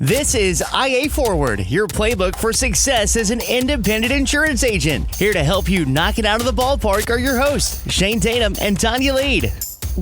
This is IA Forward, your playbook for success as an independent insurance agent. Here to help you knock it out of the ballpark are your hosts, Shane Tatum and Tonya Lead.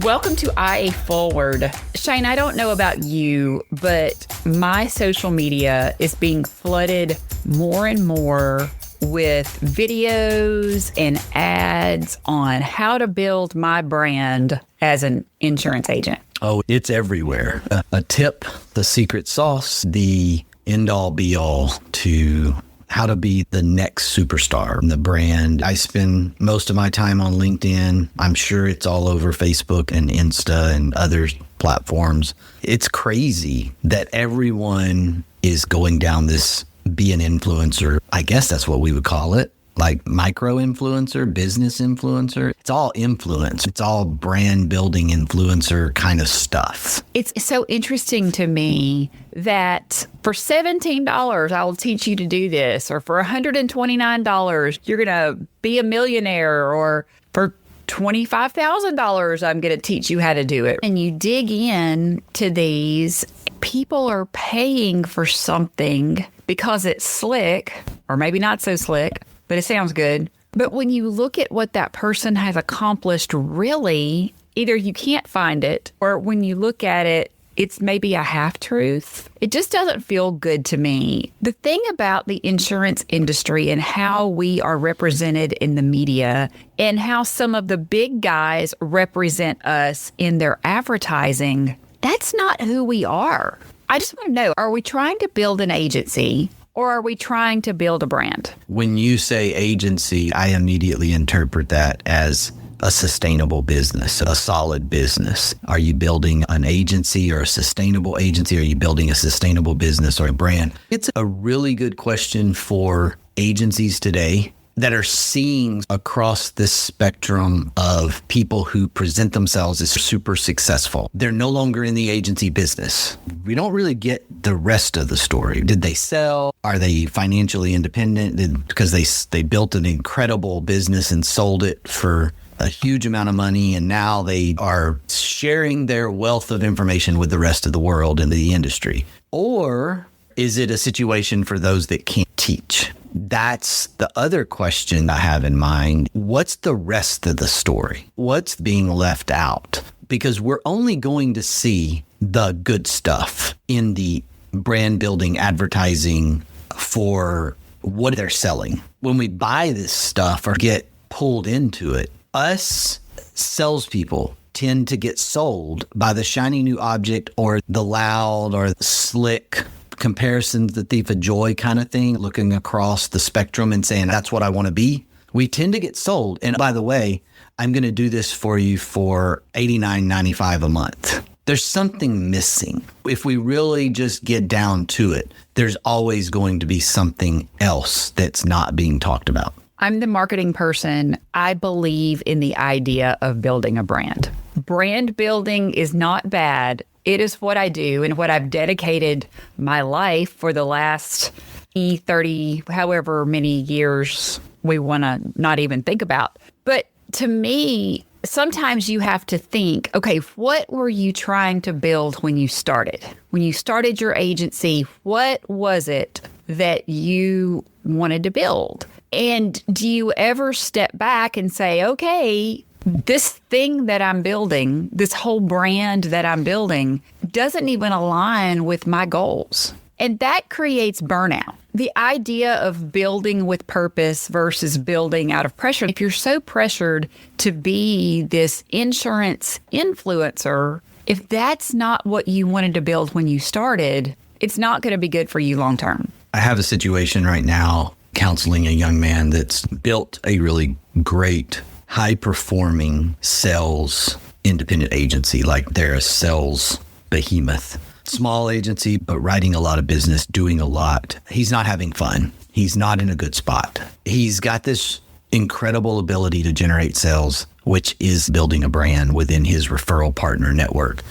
Welcome to IA Forward. Shane, I don't know about you, but my social media is being flooded more and more with videos and ads on how to build my brand as an insurance agent. Oh, it's everywhere. A tip, the secret sauce, the end-all be-all to how to be the next superstar in the brand. I spend most of my time on LinkedIn. I'm sure it's all over Facebook and Insta and other platforms. It's crazy that everyone is going down this be an influencer. I guess that's what we would call it. Like micro influencer, business influencer. It's all influence. It's all brand building influencer kind of stuff. It's so interesting to me that for $17, I will teach you to do this, or for $129, you're going to be a millionaire, or for $25,000, I'm going to teach you how to do it. And you dig in to these, people are paying for something because it's slick, or maybe not so slick, but it sounds good. But when you look at what that person has accomplished, really, either you can't find it, or when you look at it, it's maybe a half-truth. It just doesn't feel good to me. The thing about the insurance industry and how we are represented in the media and how some of the big guys represent us in their advertising, that's not who we are. I just want to know, are we trying to build an agency, or are we trying to build a brand? When you say agency, I immediately interpret that as a sustainable business, a solid business. Are you building an agency or a sustainable agency? Are you building a sustainable business or a brand? It's a really good question for agencies today that are seeing across this spectrum of people who present themselves as super successful. They're no longer in the agency business. We don't really get the rest of the story. Did they sell? Are they financially independent? Because they built an incredible business and sold it for a huge amount of money, and now they are sharing their wealth of information with the rest of the world in the industry? Or is it a situation for those that can't teach? That's the other question I have in mind. What's the rest of the story? What's being left out? Because we're only going to see the good stuff in the brand building advertising for what they're selling. When we buy this stuff or get pulled into it, us salespeople tend to get sold by the shiny new object or the loud or the slick comparisons, the thief of joy kind of thing, looking across the spectrum and saying, that's what I want to be. We tend to get sold. And by the way, I'm going to do this for you for $89.95 a month. There's something missing. If we really just get down to it, there's always going to be something else that's not being talked about. I'm the marketing person. I believe in the idea of building a brand. Brand building is not bad. It is what I do and what I've dedicated my life for the last 30, however many years we want to not even think about. But to me, sometimes you have to think, okay, what were you trying to build when you started? When you started your agency, what was it that you wanted to build? And do you ever step back and say, okay, this thing that I'm building, this whole brand that I'm building, doesn't even align with my goals? And that creates burnout. The idea of building with purpose versus building out of pressure. If you're so pressured to be this insurance influencer, if that's not what you wanted to build when you started, it's not going to be good for you long term. I have a situation right now counseling a young man that's built a really great, high-performing sales independent agency. Like they're a sales behemoth. Small agency, but writing a lot of business, doing a lot. He's not having fun. He's not in a good spot. He's got this incredible ability to generate sales, which is building a brand within his referral partner network.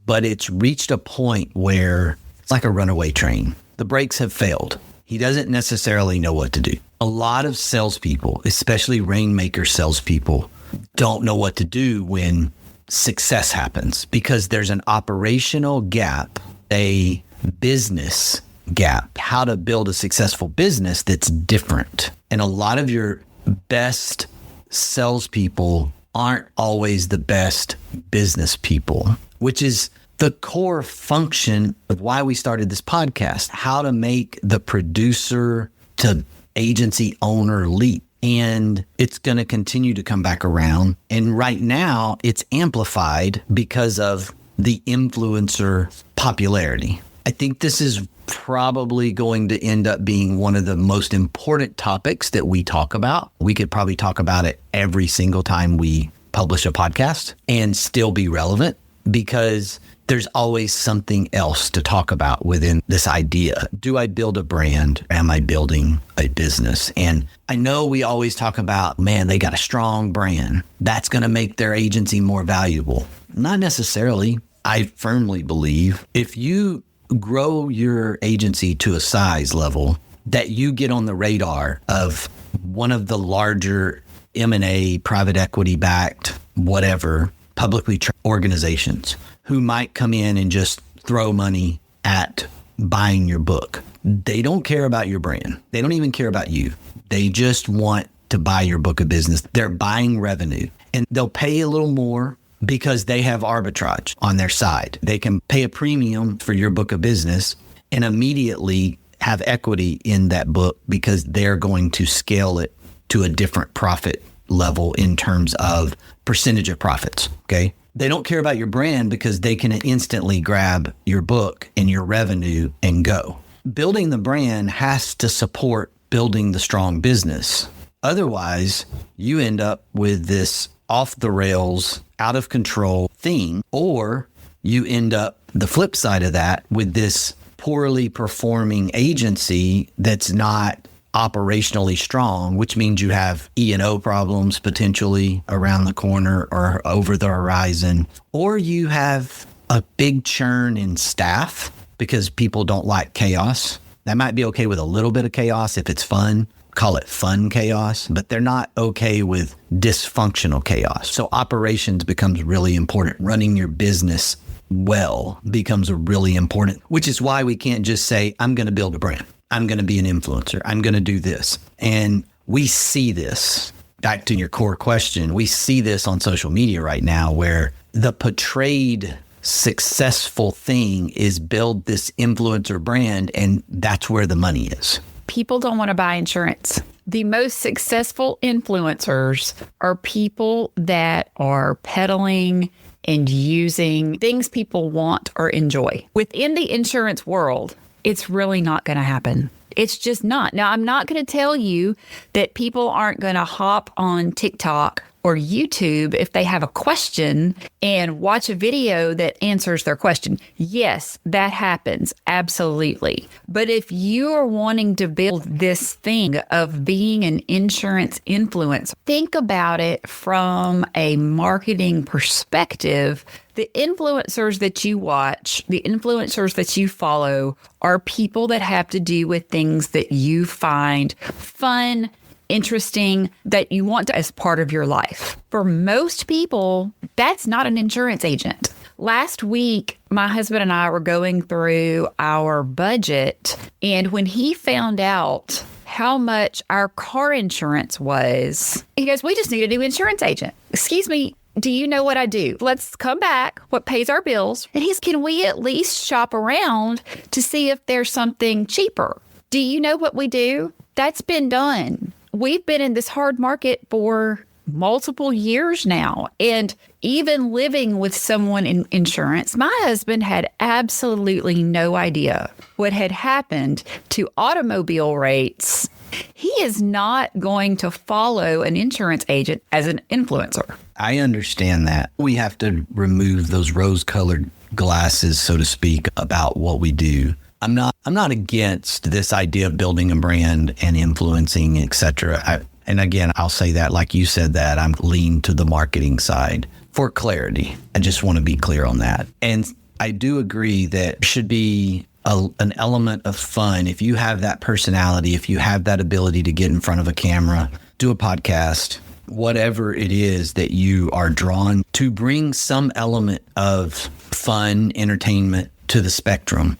But it's reached a point where it's like a runaway train. The brakes have failed. He doesn't necessarily know what to do. A lot of salespeople, especially rainmaker salespeople, don't know what to do when success happens because there's an operational gap, a business gap, how to build a successful business that's different. And a lot of your best salespeople aren't always the best business people, which is the core function of why we started this podcast, how to make the producer to agency owner leap. And it's going to continue to come back around. And right now it's amplified because of the influencer popularity. I think this is probably going to end up being one of the most important topics that we talk about. We could probably talk about it every single time we publish a podcast and still be relevant, because there's always something else to talk about within this idea. Do I build a brand? Am I building a business? And I know we always talk about, man, they got a strong brand. That's going to make their agency more valuable. Not necessarily. I firmly believe if you grow your agency to a size level that you get on the radar of one of the larger M&A, private equity backed, whatever, publicly traded organizations who might come in and just throw money at buying your book. They don't care about your brand. They don't even care about you. They just want to buy your book of business. They're buying revenue, and they'll pay a little more because they have arbitrage on their side. They can pay a premium for your book of business and immediately have equity in that book because they're going to scale it to a different profit level in terms of percentage of profits. Okay. They don't care about your brand because they can instantly grab your book and your revenue and go. Building the brand has to support building the strong business. Otherwise, you end up with this off the rails, out of control thing, or you end up the flip side of that with this poorly performing agency that's not operationally strong, which means you have E&O problems potentially around the corner or over the horizon, or you have a big churn in staff because people don't like chaos. That might be okay with a little bit of chaos if it's fun. Call it fun chaos, but they're not okay with dysfunctional chaos. So operations becomes really important. Running your business well becomes really important, which is why we can't just say, I'm going to build a brand. I'm going to be an influencer. I'm going to do this. And we see this, back to your core question, we see this on social media right now where the portrayed successful thing is build this influencer brand, and that's where the money is. People don't want to buy insurance. The most successful influencers are people that are peddling and using things people want or enjoy. Within the insurance world, it's really not going to happen. It's just not. Now, I'm not going to tell you that people aren't going to hop on TikTok or YouTube if they have a question and watch a video that answers their question. Yes, that happens. Absolutely. But if you are wanting to build this thing of being an insurance influencer, think about it from a marketing perspective. The influencers that you watch, the influencers that you follow are people that have to do with things that you find fun, interesting, that you want to, as part of your life. For most people, that's not an insurance agent. Last week, my husband and I were going through our budget, and when he found out how much our car insurance was, he goes, "We just need a new insurance agent." Excuse me, do you know what I do? Let's come back. What pays our bills? And he's, can we at least shop around to see if there's something cheaper? Do you know what we do? That's been done. We've been in this hard market for multiple years now. And even living with someone in insurance, my husband had absolutely no idea what had happened to automobile rates. He is not going to follow an insurance agent as an influencer. I understand that. We have to remove those rose-colored glasses, so to speak, about what we do. I'm not against this idea of building a brand and influencing, et cetera. And again, I'll say that, like you said, that I'm lean to the marketing side for clarity. I just want to be clear on that. And I do agree that there should be an element of fun. If you have that personality, if you have that ability to get in front of a camera, do a podcast, whatever it is that you are drawn to, bring some element of fun, entertainment to the spectrum,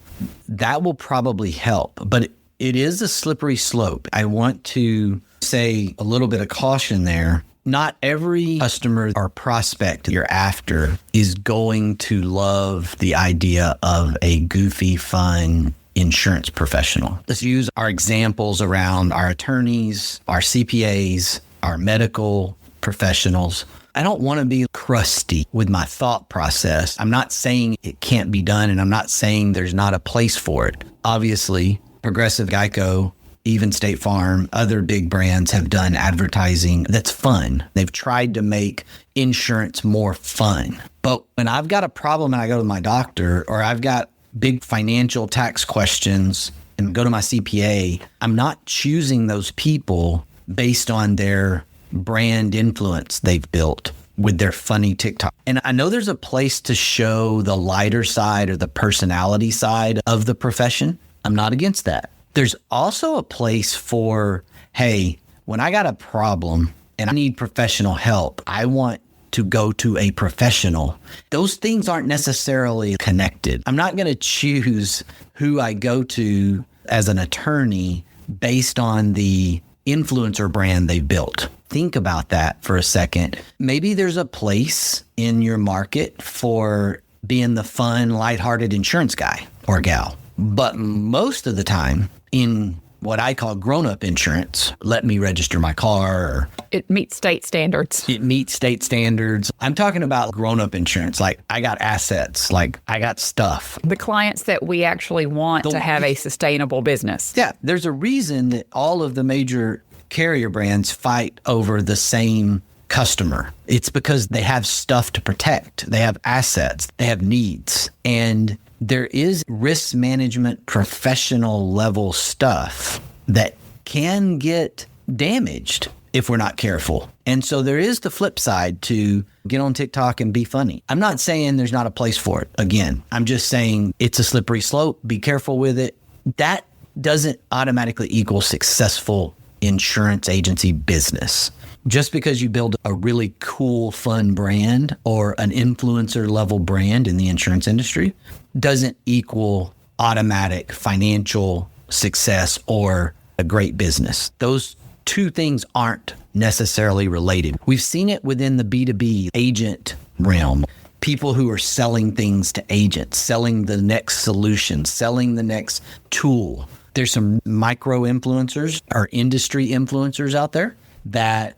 that will probably help. But it is a slippery slope. I want to say a little bit of caution there. Not every customer or prospect you're after is going to love the idea of a goofy, fun insurance professional. Let's use our examples around our attorneys, our CPAs, our medical professionals. I don't want to be crusty with my thought process. I'm not saying it can't be done, and I'm not saying there's not a place for it. Obviously, Progressive, Geico, even State Farm, other big brands have done advertising that's fun. They've tried to make insurance more fun. But when I've got a problem and I go to my doctor, or I've got big financial tax questions and go to my CPA, I'm not choosing those people based on their brand influence they've built with their funny TikTok. And I know there's a place to show the lighter side or the personality side of the profession. I'm not against that. There's also a place for, hey, when I got a problem and I need professional help, I want to go to a professional. Those things aren't necessarily connected. I'm not going to choose who I go to as an attorney based on the influencer brand they built. Think about that for a second. Maybe there's a place in your market for being the fun, lighthearted insurance guy or gal. But most of the time in what I call grown-up insurance, let me register my car. Or it meets state standards. It meets state standards. I'm talking about grown-up insurance. Like, I got assets, like I got stuff. The clients that we actually want to have a sustainable business. Yeah, there's a reason that all of the major carrier brands fight over the same customer. It's because they have stuff to protect. They have assets. They have needs. And there is risk management, professional level stuff that can get damaged if we're not careful. And so there is the flip side to get on TikTok and be funny. I'm not saying there's not a place for it. Again, I'm just saying it's a slippery slope. Be careful with it. That doesn't automatically equal successful insurance agency business. Just because you build a really cool, fun brand or an influencer level brand in the insurance industry doesn't equal automatic financial success or a great business. Those two things aren't necessarily related. We've seen it within the B2B agent realm. People who are selling things to agents, selling the next solution, selling the next tool. There's some micro influencers or industry influencers out there that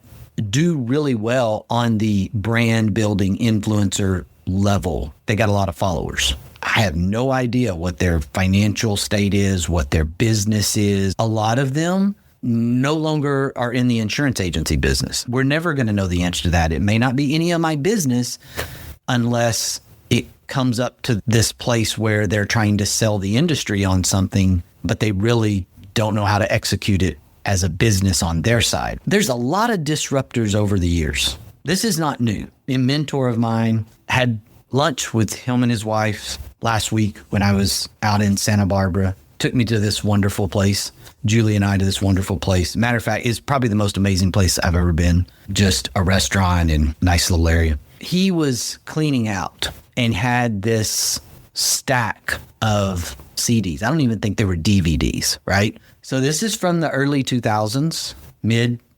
do really well on the brand building influencer level. They got a lot of followers. I have no idea what their financial state is, what their business is. A lot of them no longer are in the insurance agency business. We're never going to know the answer to that. It may not be any of my business unless it comes up to this place where they're trying to sell the industry on something, but they really don't know how to execute it as a business on their side. There's a lot of disruptors over the years. This is not new. A mentor of mine had lunch with him and his wife last week when I was out in Santa Barbara. Took me to this wonderful place. Julie and I to this wonderful place. Matter of fact, it's probably the most amazing place I've ever been. Just a restaurant and nice little area. He was cleaning out and had this stack of CDs. I don't even think they were DVDs, right? So this is from the early 2000s,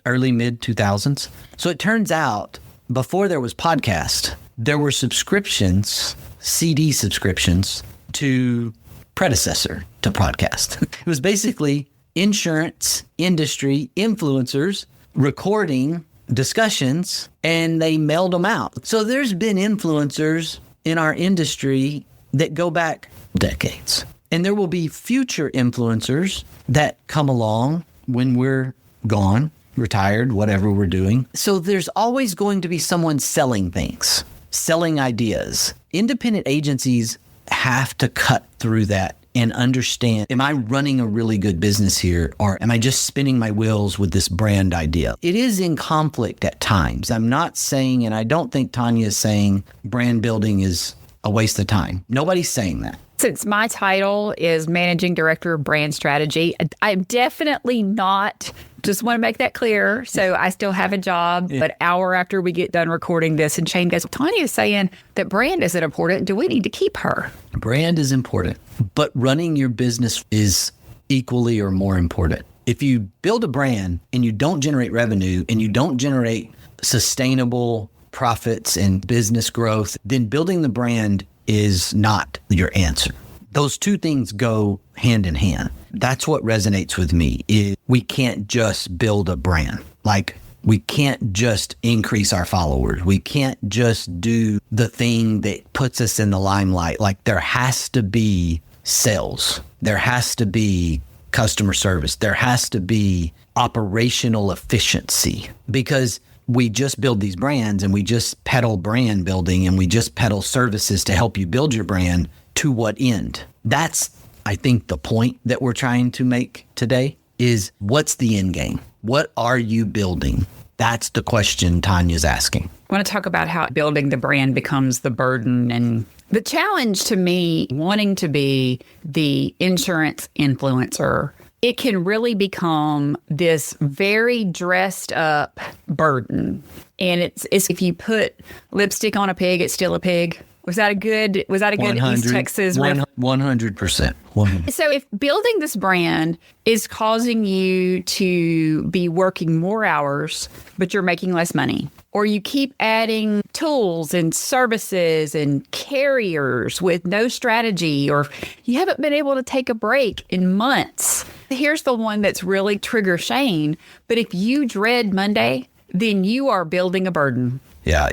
early mid 2000s. So it turns out before there was podcast, there were subscriptions, CD subscriptions to predecessor to podcast. It was basically insurance industry influencers recording discussions and they mailed them out. So there's been influencers in our industry that go back decades. And there will be future influencers that come along when we're gone, retired, whatever we're doing. So there's always going to be someone selling things, selling ideas. Independent agencies have to cut through that and understand, am I running a really good business here, or am I just spinning my wheels with this brand idea? It is in conflict at times. I'm not saying, and I don't think Tonya is saying brand building is a waste of time. Nobody's saying that. Since my title is Managing Director of Brand Strategy, I'm definitely not, just want to make that clear. So I still have a job, but hour after we get done recording this, and Shane goes, Tonya is saying that brand isn't important. Do we need to keep her? Brand is important, but running your business is equally or more important. If you build a brand and you don't generate revenue and you don't generate sustainable profits and business growth, then building the brand is not your answer. Those two things go hand in hand. That's what resonates with me is we can't just build a brand. Like we can't just increase our followers. We can't just do the thing that puts us in the limelight. Like there has to be sales. There has to be customer service. There has to be operational efficiency because we just build these brands and we just peddle brand building and we just peddle services to help you build your brand. To what end? That's, I think, the point that we're trying to make today is what's the end game? What are you building? That's the question Tonya's asking. I want to talk about how building the brand becomes the burden and the challenge to me wanting to be the insurance influencer. It can really become this very dressed up burden. And it's if you put lipstick on a pig, it's still a pig. Was that a good East Texas riff? 100%. So if building this brand is causing you to be working more hours, but you're making less money, or you keep adding tools and services and carriers with no strategy, or you haven't been able to take a break in months. Here's the one that's really trigger Shane. But if you dread Monday, then you are building a burden. Yeah,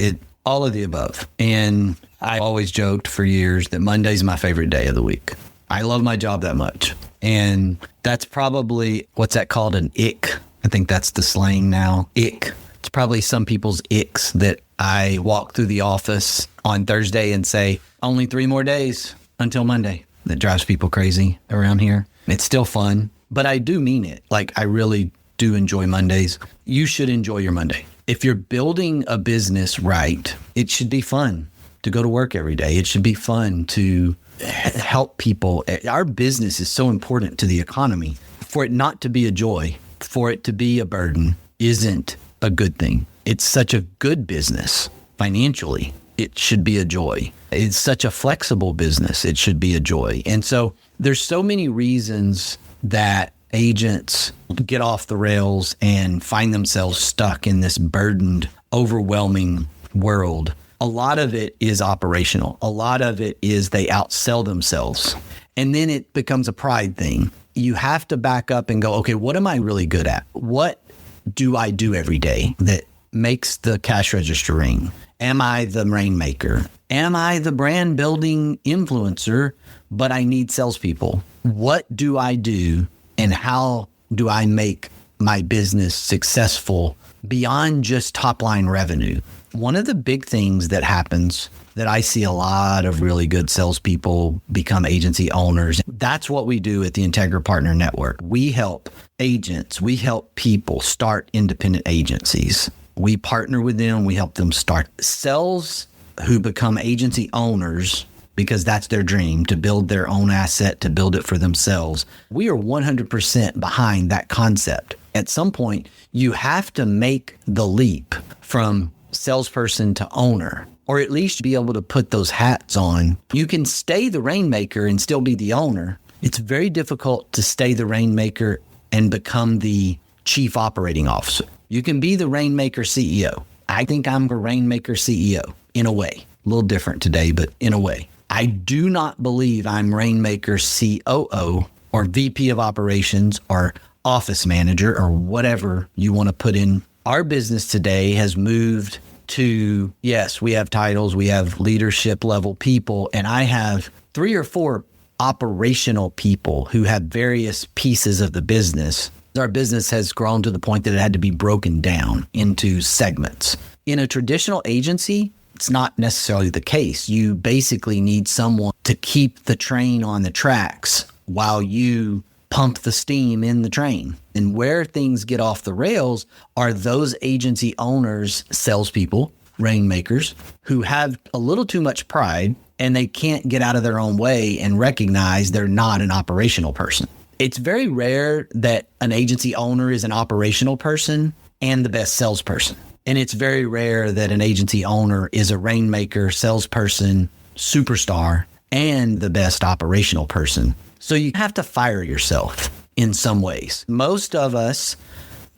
all of the above. And I always joked for years that Monday's my favorite day of the week. I love my job that much. And that's probably, what's that called? An ick. I think that's the slang now. Ick. It's probably some people's icks that I walk through the office on Thursday and say, only 3 more days until Monday. That drives people crazy around here. It's still fun, but I do mean it. Like I really do enjoy Mondays. You should enjoy your Monday. If you're building a business right, it should be fun to go to work every day. It should be fun to help people. Our business is so important to the economy. For it not to be a joy, for it to be a burden isn't a good thing. It's such a good business financially. It should be a joy. It's such a flexible business. It should be a joy. And so there's so many reasons that agents get off the rails and find themselves stuck in this burdened, overwhelming world. A lot of it is operational. A lot of it is they outsell themselves. And then it becomes a pride thing. You have to back up and go, okay, what am I really good at? What do I do every day that makes the cash register ring? Am I the rainmaker? Am I the brand building influencer, but I need salespeople? What do I do and how do I make my business successful beyond just top line revenue? One of the big things that happens that I see a lot of really good salespeople become agency owners. That's what we do at the Integra Partner Network. We help agents, we help people start independent agencies. We partner with them, we help them start sales who become agency owners because that's their dream, to build their own asset, to build it for themselves. We are 100% behind that concept. At some point, you have to make the leap from salesperson to owner, or at least be able to put those hats on. You can stay the rainmaker and still be the owner. It's very difficult to stay the rainmaker and become the chief operating officer. You can be the rainmaker CEO. I think I'm a rainmaker CEO in a way. A little different today, but in a way. I do not believe I'm rainmaker COO or VP of operations or office manager or whatever you want to put in. Our business today has moved to, yes, we have titles, we have leadership level people, and I have 3 or 4 operational people who have various pieces of the business. Our business has grown to the point that it had to be broken down into segments. In a traditional agency, it's not necessarily the case. You basically need someone to keep the train on the tracks while you pump the steam in the train. And where things get off the rails are those agency owners, salespeople rainmakers who have a little too much pride and they can't get out of their own way and recognize they're not an operational person. It's very rare that an agency owner is an operational person and the best salesperson. And it's very rare that an agency owner is a rainmaker, salesperson, superstar, and the best operational person. So you have to fire yourself in some ways. Most of us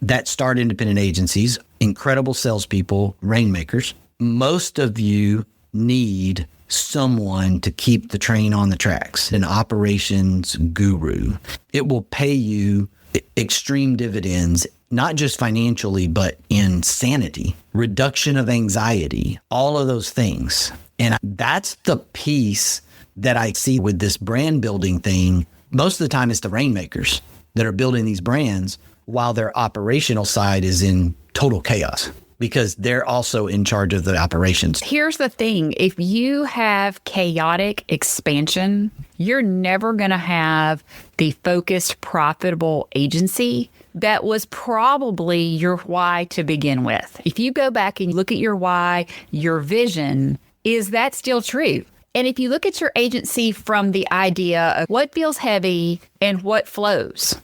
that start independent agencies, incredible salespeople, rainmakers, most of you need someone to keep the train on the tracks, an operations guru. It will pay you extreme dividends, not just financially, but in sanity, reduction of anxiety, all of those things. And that's the piece that I see with this brand building thing. Most of the time, it's the rainmakers that are building these brands while their operational side is in total chaos because they're also in charge of the operations. Here's the thing. If you have chaotic expansion, you're never going to have the focused, profitable agency that was probably your why to begin with. If you go back and look at your why, your vision, is that still true? And if you look at your agency from the idea of what feels heavy and what flows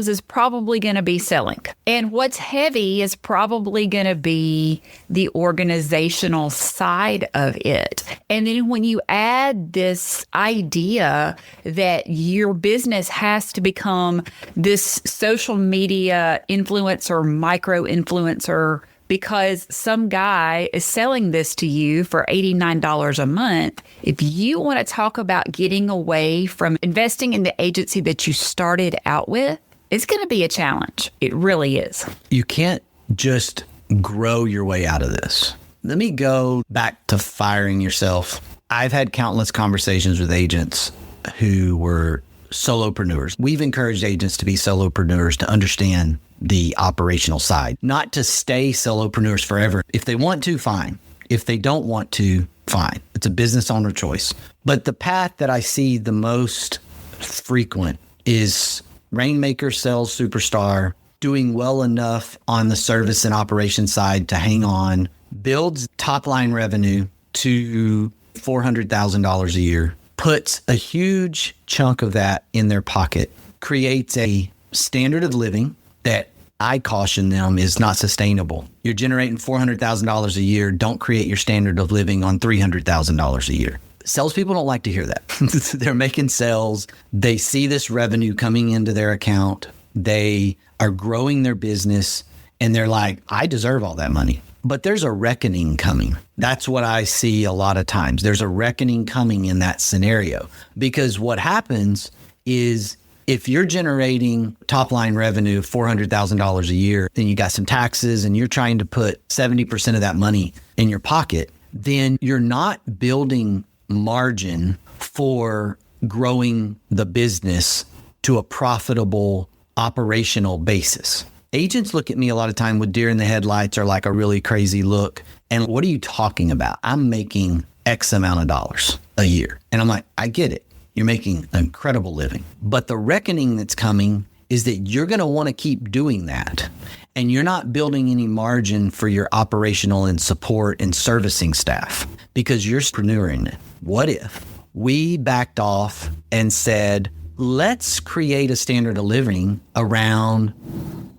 is probably going to be selling. And what's heavy is probably going to be the organizational side of it. And then when you add this idea that your business has to become this social media influencer, micro influencer, because some guy is selling this to you for $89 a month. If you want to talk about getting away from investing in the agency that you started out with, it's going to be a challenge. It really is. You can't just grow your way out of this. Let me go back to firing yourself. I've had countless conversations with agents who were solopreneurs. We've encouraged agents to be solopreneurs to understand the operational side, not to stay solopreneurs forever. If they want to, fine. If they don't want to, fine. It's a business owner choice. But the path that I see the most frequent is rainmaker, sales superstar, doing well enough on the service and operation side to hang on, builds top line revenue to $400,000 a year, puts a huge chunk of that in their pocket, creates a standard of living that I caution them is not sustainable. You're generating $400,000 a year. Don't create your standard of living on $300,000 a year. Salespeople don't like to hear that. They're making sales. They see this revenue coming into their account. They are growing their business and they're like, I deserve all that money. But there's a reckoning coming. That's what I see a lot of times. There's a reckoning coming in that scenario because what happens is if you're generating top line revenue of $400,000 a year, then you got some taxes and you're trying to put 70% of that money in your pocket, then you're not building margin for growing the business to a profitable operational basis. Agents look at me a lot of time with deer in the headlights or like a really crazy look. And what are you talking about? I'm making X amount of dollars a year. And I'm like, I get it. You're making an incredible living. But the reckoning that's coming is that you're going to want to keep doing that. And you're not building any margin for your operational and support and servicing staff because you're entrepreneuring it. What if we backed off and said, let's create a standard of living around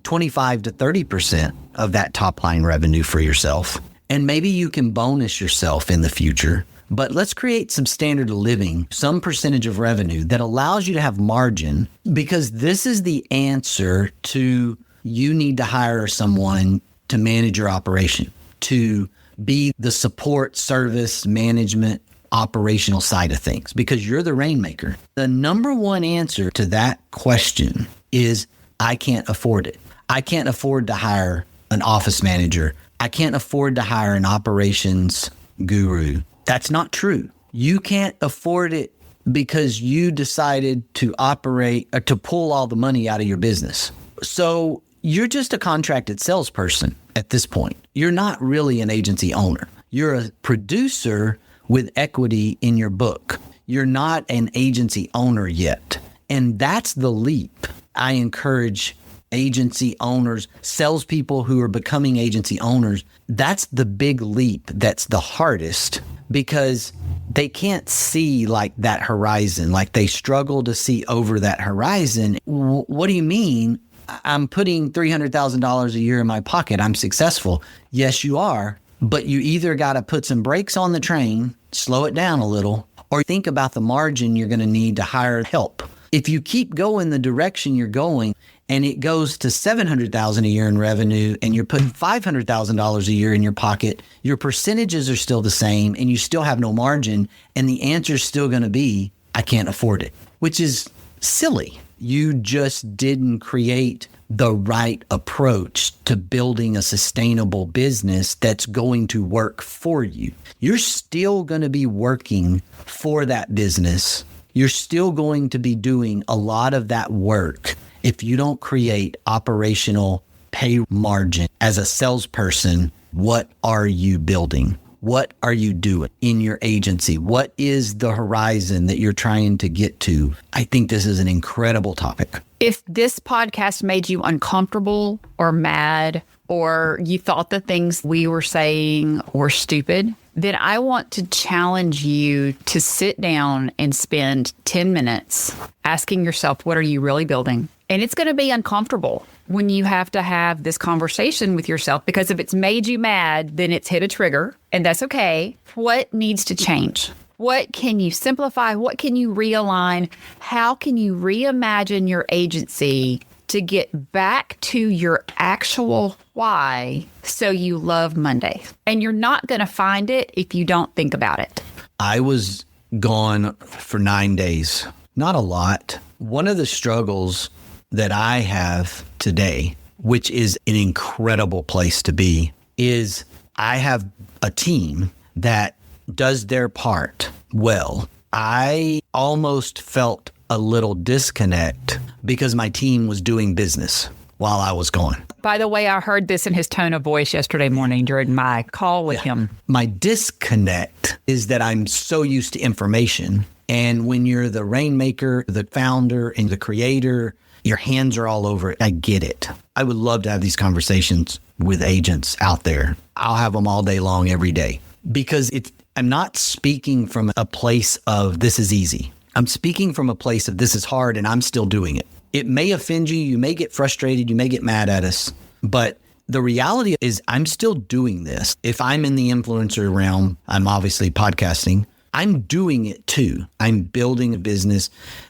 25 to 30% of that top line revenue for yourself. And maybe you can bonus yourself in the future. But let's create some standard of living, some percentage of revenue that allows you to have margin, because this is the answer to you need to hire someone to manage your operation, to be the support, service, management, operational side of things, because you're the rainmaker. The number one answer to that question is, I can't afford it. I can't afford to hire an office manager. I can't afford to hire an operations guru. That's not true. You can't afford it because you decided to operate or to pull all the money out of your business. So you're just a contracted salesperson at this point. You're not really an agency owner. You're a producer with equity in your book. You're not an agency owner yet. And that's the leap I encourage agency owners, salespeople who are becoming agency owners, that's the big leap that's the hardest because they can't see like that horizon, like they struggle to see over that horizon. What do you mean? I'm putting $300,000 a year in my pocket. I'm successful. Yes, you are. But you either got to put some brakes on the train, slow it down a little, or think about the margin you're going to need to hire help. If you keep going the direction you're going and it goes to $700,000 a year in revenue and you're putting $500,000 a year in your pocket, your percentages are still the same and you still have no margin. And the answer is still going to be, I can't afford it, which is silly. You just didn't create the right approach to building a sustainable business that's going to work for you. You're still going to be working for that business. You're still going to be doing a lot of that work if you don't create operational pay margin. As a salesperson, what are you building? What are you doing in your agency? What is the horizon that you're trying to get to? I think this is an incredible topic. If this podcast made you uncomfortable or mad, or you thought the things we were saying were stupid, then I want to challenge you to sit down and spend 10 minutes asking yourself, what are you really building? And it's going to be uncomfortable when you have to have this conversation with yourself, because if it's made you mad, then it's hit a trigger, and that's okay. What needs to change? What can you simplify? What can you realign? How can you reimagine your agency to get back to your actual why so you love Monday? And you're not going to find it if you don't think about it. I was gone for 9 days. Not a lot. One of the struggles that I have today, which is an incredible place to be, is I have a team that does their part well. I almost felt a little disconnect because my team was doing business while I was gone. By the way, I heard this in his tone of voice yesterday morning during my call with him. My disconnect is that I'm so used to information. And when you're the rainmaker, the founder, and the creator, your hands are all over it. I get it. I would love to have these conversations with agents out there. I'll have them all day long, every day, because I'm not speaking from a place of this is easy. I'm speaking from a place of this is hard and I'm still doing it. It may offend you. You may get frustrated. You may get mad at us. But the reality is I'm still doing this. If I'm in the influencer realm, I'm obviously podcasting. I'm doing it too. I'm building a business.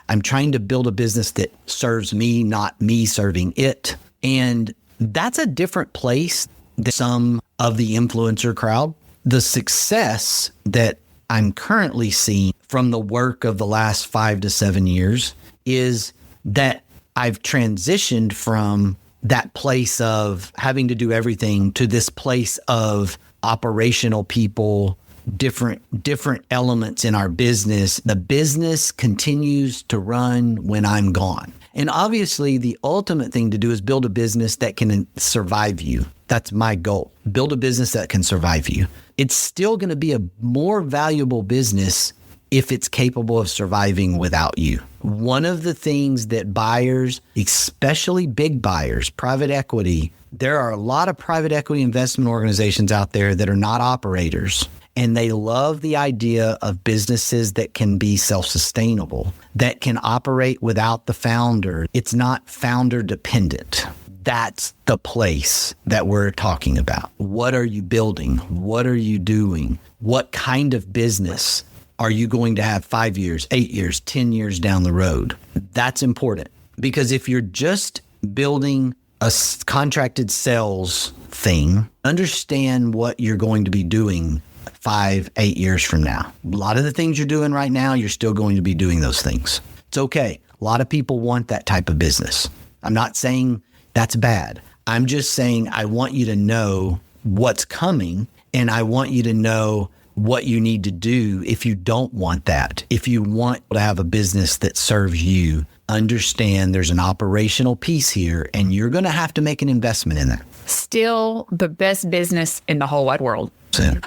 I'm trying to build a business that serves me, not me serving it. And that's a different place than some of the influencer crowd. The success that I'm currently seeing from the work of the last 5 to 7 years is that I've transitioned from that place of having to do everything to this place of operational people, different elements in our business. The business continues to run when I'm gone. And obviously, the ultimate thing to do is build a business that can survive you. That's my goal. Build a business that can survive you. It's still going to be a more valuable business if it's capable of surviving without you. One of the things that buyers, especially big buyers, private equity, there are a lot of private equity investment organizations out there that are not operators. And they love the idea of businesses that can be self-sustainable, that can operate without the founder. It's not founder dependent. That's the place that we're talking about. What are you building? What are you doing? What kind of business are you going to have 5 years, 8 years, 10 years down the road? That's important, because if you're just building a contracted sales thing, understand what you're going to be doing 5, 8 years from now. A lot of the things you're doing right now, you're still going to be doing those things. It's okay. A lot of people want that type of business. I'm not saying that's bad. I'm just saying I want you to know what's coming, and I want you to know what you need to do if you don't want that. If you want to have a business that serves you, understand there's an operational piece here, and you're going to have to make an investment in that. Still the best business in the whole wide world.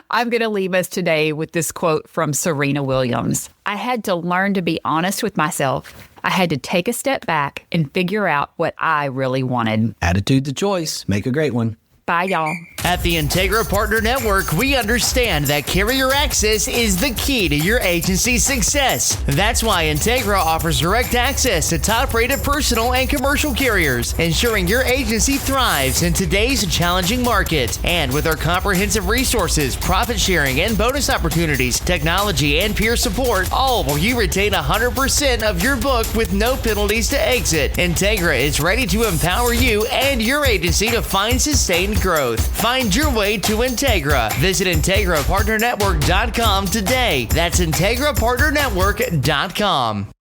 I'm going to leave us today with this quote from Serena Williams. I had to learn to be honest with myself. I had to take a step back and figure out what I really wanted. Attitude's a choice. Make a great one. Bye, y'all. At the Integra Partner Network, we understand that carrier access is the key to your agency's success. That's why Integra offers direct access to top-rated personal and commercial carriers, ensuring your agency thrives in today's challenging market. And with our comprehensive resources, profit sharing and bonus opportunities, technology and peer support, all while you retain 100% of your book with no penalties to exit. Integra is ready to empower you and your agency to find sustained growth. Find your way to Integra. Visit IntegraPartnerNetwork.com today. That's IntegraPartnerNetwork.com.